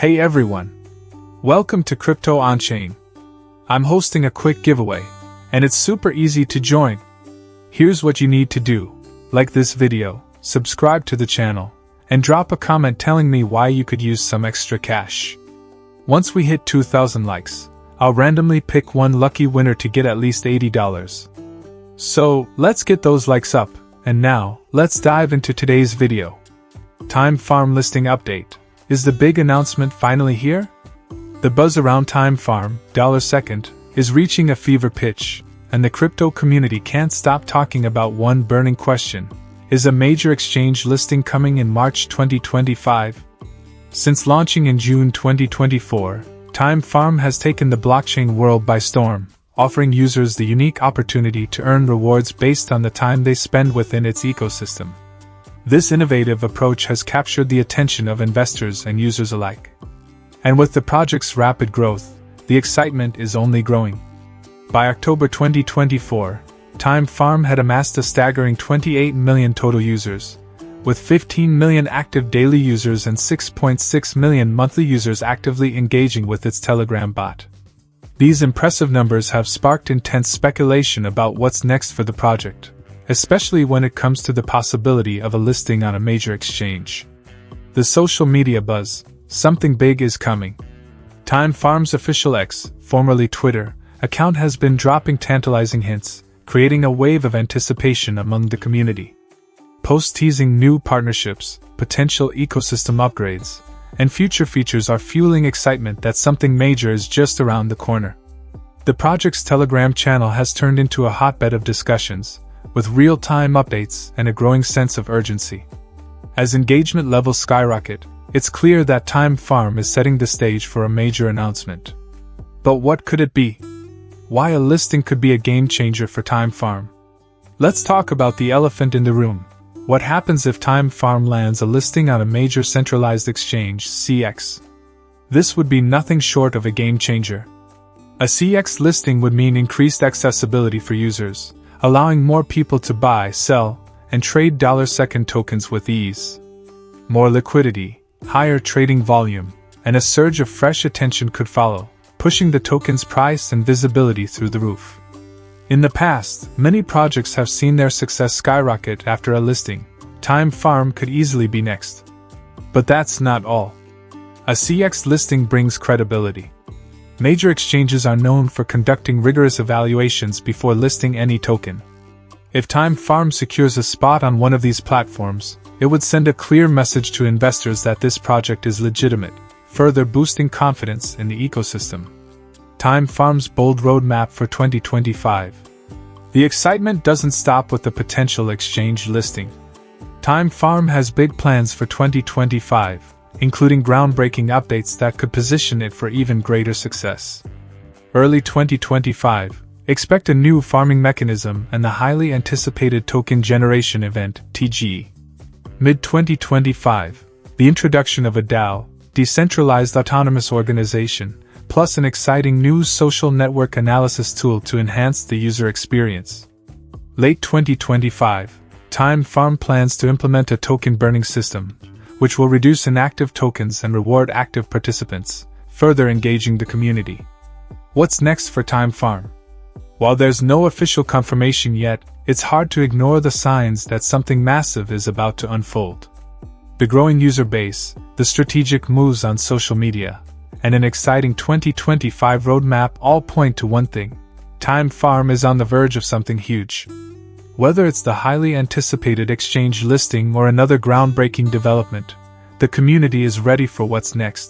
Hey everyone! Welcome to Crypto On-Chain. I'm hosting a quick giveaway, and it's super easy to join. Here's what you need to do. Like this video, subscribe to the channel, and drop a comment telling me why you could use some extra cash. Once we hit 2,000 likes, I'll randomly pick one lucky winner to get at least $80. So, let's get those likes up, and now, let's dive into today's video. Time Farm listing update. Is the big announcement finally here? The buzz around Time Farm, $2, is reaching a fever pitch, and the crypto community can't stop talking about one burning question. Is a major exchange listing coming in March 2025? Since launching in June 2024, Time Farm has taken the blockchain world by storm, offering users the unique opportunity to earn rewards based on the time they spend within its ecosystem. This innovative approach has captured the attention of investors and users alike. And with the project's rapid growth, the excitement is only growing. By October 2024, Time Farm had amassed a staggering 28 million total users, with 15 million active daily users and 6.6 million monthly users actively engaging with its Telegram bot. These impressive numbers have sparked intense speculation about what's next for the project, especially when it comes to the possibility of a listing on a major exchange. The social media buzz, something big is coming. Time Farm's official X, formerly Twitter, account has been dropping tantalizing hints, creating a wave of anticipation among the community. Posts teasing new partnerships, potential ecosystem upgrades, and future features are fueling excitement that something major is just around the corner. The project's Telegram channel has turned into a hotbed of discussions, with real-time updates and a growing sense of urgency. As engagement levels skyrocket, it's clear that Time Farm is setting the stage for a major announcement. But what could it be? Why a listing could be a game-changer for Time Farm? Let's talk about the elephant in the room. What happens if Time Farm lands a listing on a major centralized exchange, CX? This would be nothing short of a game-changer. A CX listing would mean increased accessibility for users, allowing more people to buy, sell, and trade $2 tokens with ease. More liquidity, higher trading volume, and a surge of fresh attention could follow, pushing the token's price and visibility through the roof. In the past, many projects have seen their success skyrocket after a listing. Time Farm could easily be next. But that's not all. A CX listing brings credibility. Major exchanges are known for conducting rigorous evaluations before listing any token. If Time Farm secures a spot on one of these platforms, it would send a clear message to investors that this project is legitimate, further boosting confidence in the ecosystem. Time Farm's bold roadmap for 2025. The excitement doesn't stop with the potential exchange listing. Time Farm has big plans for 2025, including groundbreaking updates that could position it for even greater success. Early 2025, expect a new farming mechanism and the highly anticipated token generation event, TGE. Mid-2025, the introduction of a DAO, decentralized autonomous organization, plus an exciting new social network analysis tool to enhance the user experience. Late 2025, Time Farm plans to implement a token burning system, which will reduce inactive tokens and reward active participants, further engaging the community. What's next for Time Farm? While there's no official confirmation yet, it's hard to ignore the signs that something massive is about to unfold. The growing user base, the strategic moves on social media, and an exciting 2025 roadmap all point to one thing: Time Farm is on the verge of something huge. Whether it's the highly anticipated exchange listing or another groundbreaking development, the community is ready for what's next.